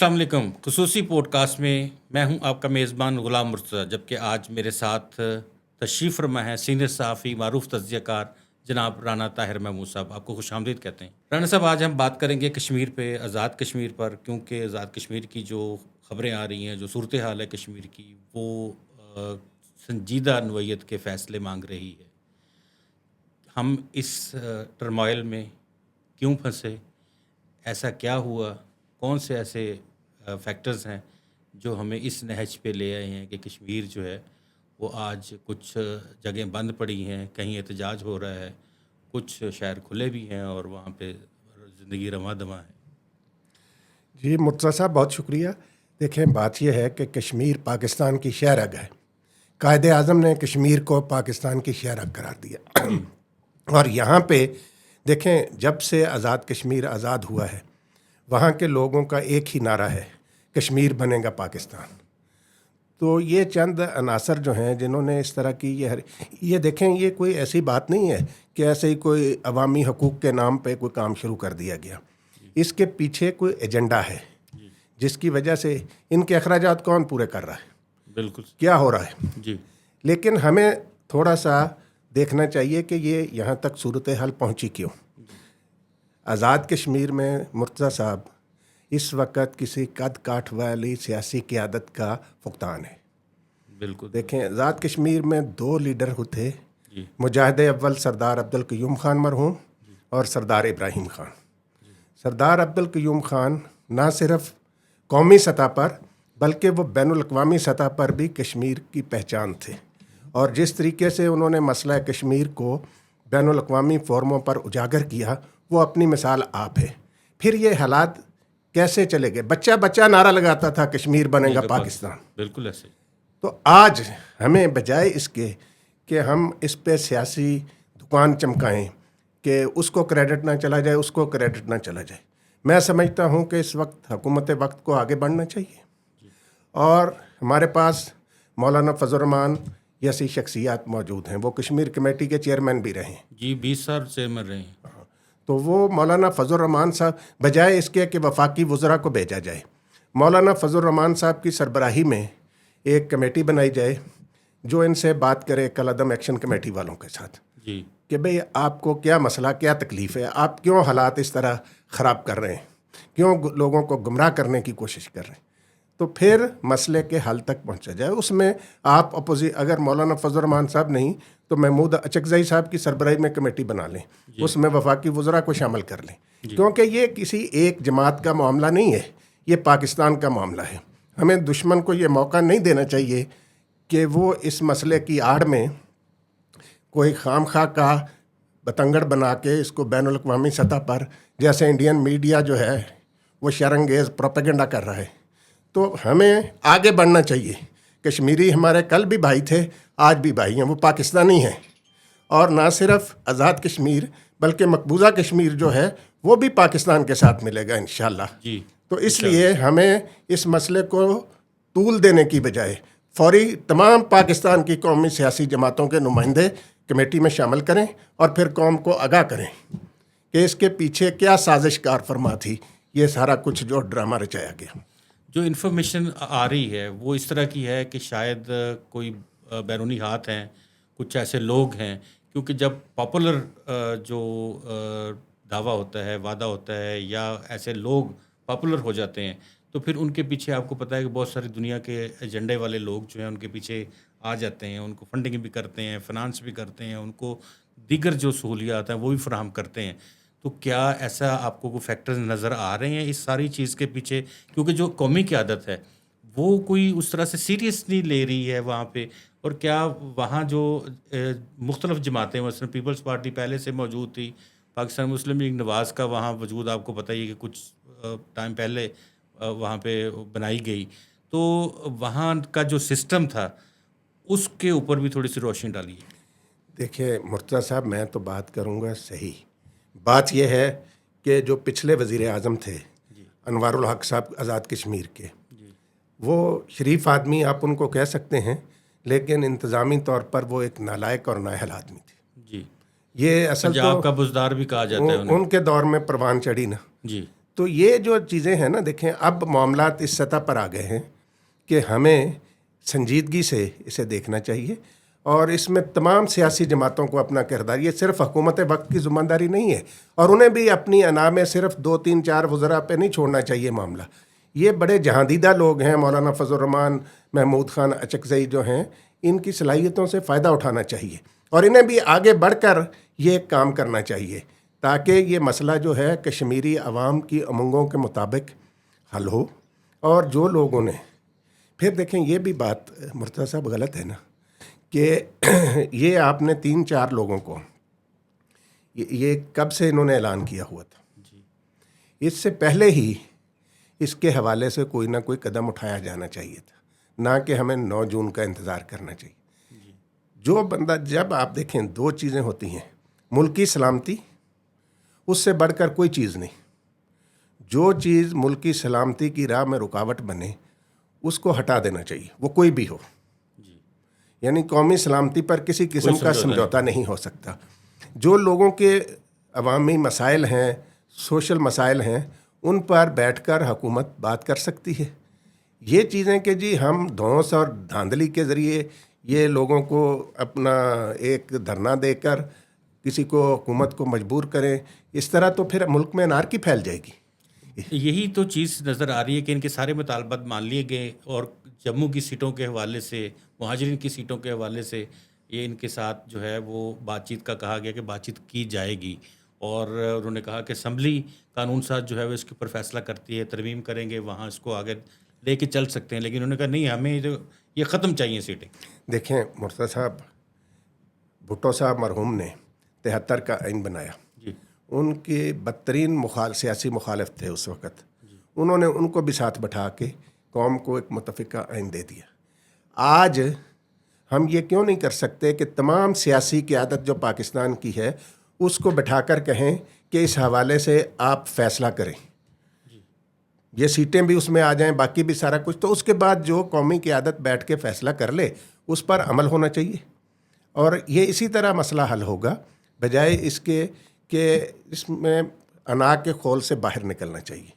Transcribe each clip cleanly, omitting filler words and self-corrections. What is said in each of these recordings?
السلام علیکم. خصوصی پوڈ کاسٹ میں میں ہوں آپ کا میزبان غلام مرتضیٰ، جبکہ آج میرے ساتھ تشریف فرما ہے سینئر صحافی معروف تجزیہ کار جناب رانا طاہر محمود صاحب. آپ کو خوش آمدید کہتے ہیں. رانا صاحب، آج ہم بات کریں گے کشمیر پہ، آزاد کشمیر پر، کیونکہ آزاد کشمیر کی جو خبریں آ رہی ہیں، جو صورتحال ہے کشمیر کی، وہ سنجیدہ نوعیت کے فیصلے مانگ رہی ہے. ہم اس ٹرمائل میں کیوں پھنسے؟ ایسا کیا ہوا؟ کون سے ایسے فیکٹرز ہیں جو ہمیں اس نہج پہ لے آئے ہیں کہ کشمیر جو ہے وہ آج کچھ جگہیں بند پڑی ہیں، کہیں احتجاج ہو رہا ہے، کچھ شہر کھلے بھی ہیں اور وہاں پہ زندگی رواں دواں ہے. جی مرتضیٰ صاحب، بہت شکریہ. دیکھیں، بات یہ ہے کہ کشمیر پاکستان کی شہرگ ہے. قائد اعظم نے کشمیر کو پاکستان کی شہرگ قرار دیا. اور یہاں پہ دیکھیں، جب سے آزاد کشمیر آزاد ہوا ہے، وہاں کے لوگوں کا ایک ہی نعرہ ہے، کشمیر بنے گا پاکستان. تو یہ چند عناصر جو ہیں جنہوں نے اس طرح کی یہ دیکھیں، یہ کوئی ایسی بات نہیں ہے کہ ایسے ہی کوئی عوامی حقوق کے نام پہ کوئی کام شروع کر دیا گیا. اس کے پیچھے کوئی ایجنڈا ہے جس کی وجہ سے ان کے اخراجات کون پورے کر رہا ہے، بالکل کیا ہو رہا ہے. جی. لیکن ہمیں تھوڑا سا دیکھنا چاہیے کہ یہ یہاں تک صورتحال پہنچی کیوں. آزاد کشمیر میں مرتضیٰ صاحب اس وقت کسی قد کاٹھ والی سیاسی قیادت کا فقدان ہے. بالکل. دیکھیں، آزاد کشمیر میں دو لیڈر ہوتے، جی. مجاہد اول سردار عبدالقیوم خان مرحوم اور سردار ابراہیم خان. سردار عبدالقیوم خان نہ صرف قومی سطح پر بلکہ وہ بین الاقوامی سطح پر بھی کشمیر کی پہچان تھے، اور جس طریقے سے انہوں نے مسئلہ کشمیر کو بین الاقوامی فورموں پر اجاگر کیا، وہ اپنی مثال آپ ہے. پھر یہ حالات کیسے چلے گئے؟ بچہ بچہ نعرہ لگاتا تھا کشمیر بنے گا پاکستان. بالکل ایسے. تو آج ہمیں بجائے اس کے کہ ہم اس پہ سیاسی دکان چمکائیں کہ اس کو کریڈٹ نہ چلا جائے، اس کو کریڈٹ نہ چلا جائے، میں سمجھتا ہوں کہ اس وقت حکومت وقت کو آگے بڑھنا چاہیے. اور ہمارے پاس مولانا فضل الرحمان جیسی شخصیات موجود ہیں، وہ کشمیر کمیٹی کے چیئرمین بھی رہے ہیں. جی، 20 سال چیئرمین رہے ہیں. تو وہ مولانا فضل الرحمان صاحب، بجائے اس کے کہ وفاقی وزراء کو بھیجا جائے، مولانا فضل الرحمان صاحب کی سربراہی میں ایک کمیٹی بنائی جائے جو ان سے بات کرے، کالعدم ایکشن کمیٹی والوں کے ساتھ، جی. کہ بھئی آپ کو کیا مسئلہ، کیا تکلیف ہے، آپ کیوں حالات اس طرح خراب کر رہے ہیں، کیوں لوگوں کو گمراہ کرنے کی کوشش کر رہے ہیں. تو پھر مسئلے کے حل تک پہنچا جائے. اس میں آپ اگر مولانا فضل الرحمان صاحب نہیں تو محمود اچکزئی صاحب کی سربراہی میں کمیٹی بنا لیں. اس میں وفاقی وزراء کو شامل کر لیں. کیونکہ یہ کسی ایک جماعت کا معاملہ نہیں ہے، یہ پاکستان کا معاملہ ہے. ہمیں دشمن کو یہ موقع نہیں دینا چاہیے کہ وہ اس مسئلے کی آڑ میں کوئی خام خواہ کا بتنگڑ بنا کے اس کو بین الاقوامی سطح پر، جیسے انڈین میڈیا جو ہے وہ شرنگیز پروپیگنڈا کر رہا ہے. تو ہمیں آگے بڑھنا چاہیے. کشمیری ہمارے کل بھی بھائی تھے، آج بھی بھائی ہیں، وہ پاکستانی ہیں. اور نہ صرف آزاد کشمیر بلکہ مقبوضہ کشمیر جو ہے وہ بھی پاکستان کے ساتھ ملے گا انشاءاللہ. جی. تو اس لیے ہمیں اس مسئلے کو طول دینے کی بجائے فوری تمام پاکستان کی قومی سیاسی جماعتوں کے نمائندے کمیٹی میں شامل کریں اور پھر قوم کو آگاہ کریں کہ اس کے پیچھے کیا سازش کار فرما تھی، یہ سارا کچھ جو ڈرامہ رچایا گیا. جو انفارمیشن آ رہی ہے وہ اس طرح کی ہے کہ شاید کوئی بیرونی ہاتھ ہیں، کچھ ایسے لوگ ہیں، کیونکہ جب پاپولر جو دعویٰ ہوتا ہے، وعدہ ہوتا ہے، یا ایسے لوگ پاپولر ہو جاتے ہیں تو پھر ان کے پیچھے آپ کو پتہ ہے کہ بہت ساری دنیا کے ایجنڈے والے لوگ جو ہیں ان کے پیچھے آ جاتے ہیں، ان کو فنڈنگ بھی کرتے ہیں، فنانس بھی کرتے ہیں، ان کو دیگر جو سہولیات ہیں وہ بھی فراہم کرتے ہیں. تو کیا ایسا آپ کو کوئی فیکٹرز نظر آ رہے ہیں اس ساری چیز کے پیچھے؟ کیونکہ جو قومی قیادت ہے وہ کوئی اس طرح سے سیریس نہیں لے رہی ہے وہاں پہ. اور کیا وہاں جو مختلف جماعتیں، مثلا پیپلز پارٹی پہلے سے موجود تھی، پاکستان مسلم لیگ نواز کا وہاں وجود آپ کو پتہ ہی ہے کہ کچھ ٹائم پہلے وہاں پہ بنائی گئی، تو وہاں کا جو سسٹم تھا اس کے اوپر بھی تھوڑی سی روشنی ڈالی ہے. دیکھیے مرتضیٰ صاحب، میں تو بات کروں گا صحیح. بات یہ ہے کہ جو پچھلے وزیر اعظم تھے انوار الحق صاحب آزاد کشمیر کے، وہ شریف آدمی آپ ان کو کہہ سکتے ہیں، لیکن انتظامی طور پر وہ ایک نالائق اور نااہل آدمی تھے. جی. یہ اصل پنجاب کا بزدار بھی کہا جاتا ہے انہیں. ان کے دور میں پروان چڑھی نا. جی. تو یہ جو چیزیں ہیں نا، دیکھیں اب معاملات اس سطح پر آ گئے ہیں کہ ہمیں سنجیدگی سے اسے دیکھنا چاہیے، اور اس میں تمام سیاسی جماعتوں کو اپنا کردار، یہ صرف حکومت وقت کی ذمہ داری نہیں ہے، اور انہیں بھی اپنی انا میں صرف 2 3 4 وزراء پہ نہیں چھوڑنا چاہیے معاملہ. یہ بڑے جہاندیدہ لوگ ہیں، مولانا فضل الرحمان، محمود خان اچکزئی جو ہیں، ان کی صلاحیتوں سے فائدہ اٹھانا چاہیے، اور انہیں بھی آگے بڑھ کر یہ کام کرنا چاہیے تاکہ یہ مسئلہ جو ہے کشمیری عوام کی امنگوں کے مطابق حل ہو. اور جو لوگوں نے پھر دیکھیں، یہ بھی بات مرتضیٰ صاحب غلط ہے نا کہ یہ آپ نے 3 4 لوگوں کو یہ کب سے انہوں نے اعلان کیا ہوا تھا؟ اس سے پہلے ہی اس کے حوالے سے کوئی نہ کوئی قدم اٹھایا جانا چاہیے تھا، نہ کہ ہمیں 9 جون کا انتظار کرنا چاہیے. جو بندہ، جب آپ دیکھیں 2 چیزیں ہوتی ہیں، ملکی سلامتی، اس سے بڑھ کر کوئی چیز نہیں. جو چیز ملکی سلامتی کی راہ میں رکاوٹ بنے اس کو ہٹا دینا چاہیے، وہ کوئی بھی ہو. یعنی قومی سلامتی پر کسی قسم کا سمجھوتا نہیں ہو سکتا. جو لوگوں کے عوامی مسائل ہیں، سوشل مسائل ہیں، ان پر بیٹھ کر حکومت بات کر سکتی ہے. یہ چیزیں کہ جی ہم دھونس اور دھاندلی کے ذریعے یہ لوگوں کو اپنا ایک دھرنا دے کر کسی کو، حکومت کو مجبور کریں، اس طرح تو پھر ملک میں انارکی پھیل جائے گی. یہی تو چیز نظر آ رہی ہے کہ ان کے سارے مطالبات مان لیے گئے، اور جموں کی سیٹوں کے حوالے سے، مہاجرین کی سیٹوں کے حوالے سے یہ ان کے ساتھ جو ہے وہ بات چیت کا کہا گیا کہ بات چیت کی جائے گی. اور انہوں نے کہا کہ اسمبلی قانون ساز جو ہے وہ اس کے اوپر فیصلہ کرتی ہے، ترمیم کریں گے، وہاں اس کو آگے لے کے چل سکتے ہیں. لیکن انہوں نے کہا نہیں، ہمیں یہ ختم چاہیے سیٹیں. دیکھیں مرتضیٰ صاحب، بھٹو صاحب مرحوم نے 73 کا آئین بنایا. ان کے بدترین سیاسی مخالف تھے اس وقت. انہوں نے ان کو بھی ساتھ بٹھا کے قوم کو ایک متفقہ آئین دے دیا. آج ہم یہ کیوں نہیں کر سکتے کہ تمام سیاسی قیادت جو پاکستان کی ہے اس کو بٹھا کر کہیں کہ اس حوالے سے آپ فیصلہ کریں، یہ سیٹیں بھی اس میں آ جائیں، باقی بھی سارا کچھ، تو اس کے بعد جو قومی قیادت بیٹھ کے فیصلہ کر لے اس پر عمل ہونا چاہیے. اور یہ اسی طرح مسئلہ حل ہوگا، بجائے اس کے کہ اس میں انا کے خول سے باہر نکلنا چاہیے.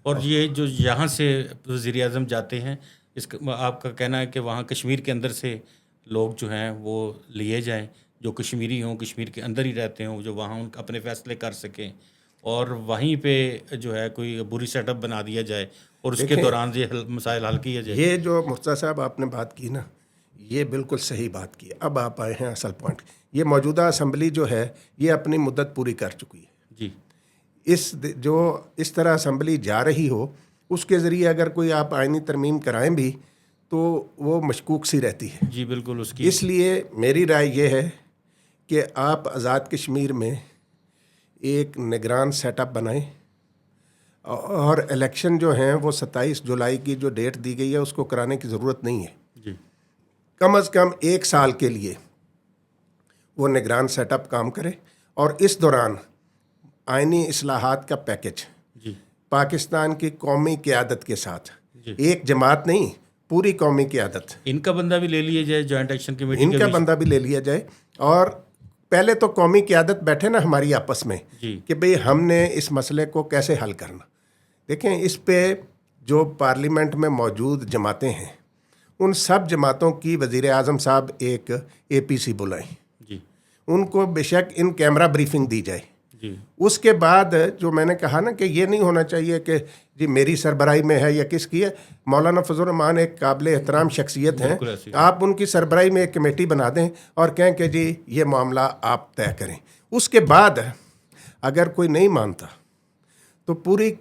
اور یہ جو یہاں سے وزیر اعظم جاتے ہیں، اس کا آپ کا کہنا ہے کہ وہاں کشمیر کے اندر سے لوگ جو ہیں وہ لیے جائیں، جو کشمیری ہوں، کشمیر کے اندر ہی رہتے ہوں، جو وہاں ان اپنے فیصلے کر سکیں، اور وہیں پہ جو ہے کوئی عبوری سیٹ اپ بنا دیا جائے اور اس کے دوران یہ مسائل حل کیا جائے. یہ جو مرتضیٰ صاحب آپ نے بات کی نا، یہ بالکل صحیح بات کی. اب آپ آئے ہیں اصل پوائنٹ. یہ موجودہ اسمبلی جو ہے یہ اپنی مدت پوری کر چکی ہے. جی، اس طرح اسمبلی جا رہی ہو، اس کے ذریعے اگر کوئی آپ آئینی ترمیم کرائیں بھی تو وہ مشکوک سی رہتی ہے. جی بالکل. اس لیے میری رائے یہ ہے کہ آپ آزاد کشمیر میں ایک نگران سیٹ اپ بنائیں، اور الیکشن جو ہیں وہ 27 جولائی کی جو ڈیٹ دی گئی ہے اس کو کرانے کی ضرورت نہیں ہے. جی، کم از کم 1 سال کے لیے وہ نگران سیٹ اپ کام کرے، اور اس دوران آئینی اصلاحات کا پیکج پاکستان کی قومی قیادت کے ساتھ، ایک جماعت نہیں، پوری قومی قیادت، ان کا بندہ بھی لے لیا جائے، جوائنٹ ایکشن کمیٹی ان کا بندہ بھی لے لیا جائے. اور پہلے تو قومی قیادت بیٹھے نا ہماری آپس میں کہ بھئی ہم نے اس مسئلے کو کیسے حل کرنا. دیکھیں اس پہ جو پارلیمنٹ میں موجود جماعتیں ہیں، ان سب جماعتوں کی وزیر اعظم صاحب ایک APC بلائیں، ان کو بے شک ان کیمرہ بریفنگ دی جائے. اس کے بعد جو میں نے کہا نا کہ یہ نہیں ہونا چاہیے کہ جی میری سربراہی میں ہے یا کس کی ہے. مولانا فضل الرحمان ایک قابل احترام شخصیت ہیں، آپ ان کی سربراہی میں ایک کمیٹی بنا دیں اور کہیں کہ جی یہ معاملہ آپ طے کریں. اس کے بعد اگر کوئی نہیں مانتا تو پوری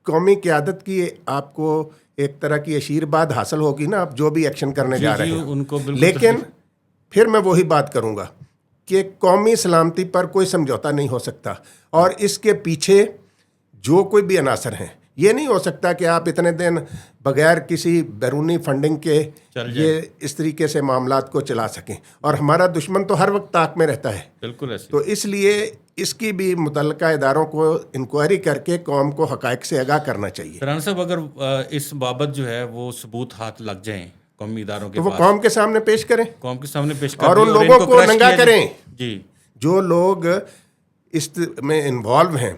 قومی قیادت کی آپ کو ایک طرح کی آشیرواد حاصل ہوگی نا، آپ جو بھی ایکشن کرنے جا رہے ہیں. لیکن پھر میں وہی بات کروں گا کہ قومی سلامتی پر کوئی سمجھوتا نہیں ہو سکتا، اور اس کے پیچھے جو کوئی بھی عناصر ہیں، یہ نہیں ہو سکتا کہ آپ اتنے دن بغیر کسی بیرونی فنڈنگ کے یہ اس طریقے سے معاملات کو چلا سکیں. اور ہمارا دشمن تو ہر وقت طاق میں رہتا ہے. بالکل ایسے. تو اس لیے اس کی بھی متعلقہ اداروں کو انکوائری کر کے قوم کو حقائق سے آگاہ کرنا چاہیے. رانا صاحب، اگر اس بابت جو ہے وہ ثبوت ہاتھ لگ جائیں قومی اداروں کے تو وہ پاس، قوم کے سامنے پیش کریں، قوم کے سامنے پیش کریں اور ان لوگوں کو ننگا کریں جی جو لوگ اس میں انوالو ہیں.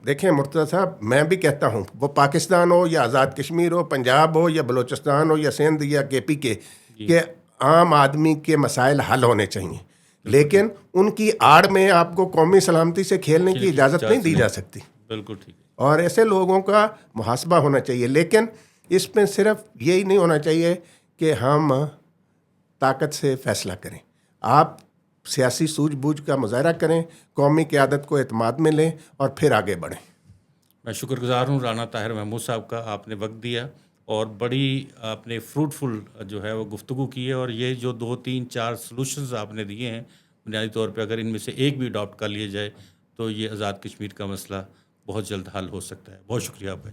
دیکھیں مرتضیٰ صاحب، میں بھی کہتا ہوں وہ پاکستان ہو یا آزاد کشمیر ہو، پنجاب ہو یا بلوچستان ہو یا سندھ یا کے پی کے، کہ عام آدمی کے مسائل حل ہونے چاہیے، لیکن ان کی آڑ میں آپ کو قومی سلامتی سے کھیلنے کی اجازت نہیں دی جا سکتی، بالکل ٹھیک ہے. اور ایسے لوگوں کا محاسبہ ہونا چاہیے. لیکن اس میں صرف یہی نہیں ہونا چاہیے کہ ہم طاقت سے فیصلہ کریں. آپ سیاسی سوجھ بوجھ کا مظاہرہ کریں، قومی قیادت کو اعتماد میں لیں اور پھر آگے بڑھیں. میں شکر گزار ہوں رانا طاہر محمود صاحب کا، آپ نے وقت دیا اور بڑی آپ نے فروٹفل جو ہے وہ گفتگو کی ہے، اور یہ جو 2 3 4 سلوشنز آپ نے دیے ہیں بنیادی طور پہ اگر ان میں سے ایک بھی اڈاپٹ کر لیا جائے تو یہ آزاد کشمیر کا مسئلہ بہت جلد حل ہو سکتا ہے. بہت شکریہ آپ کا.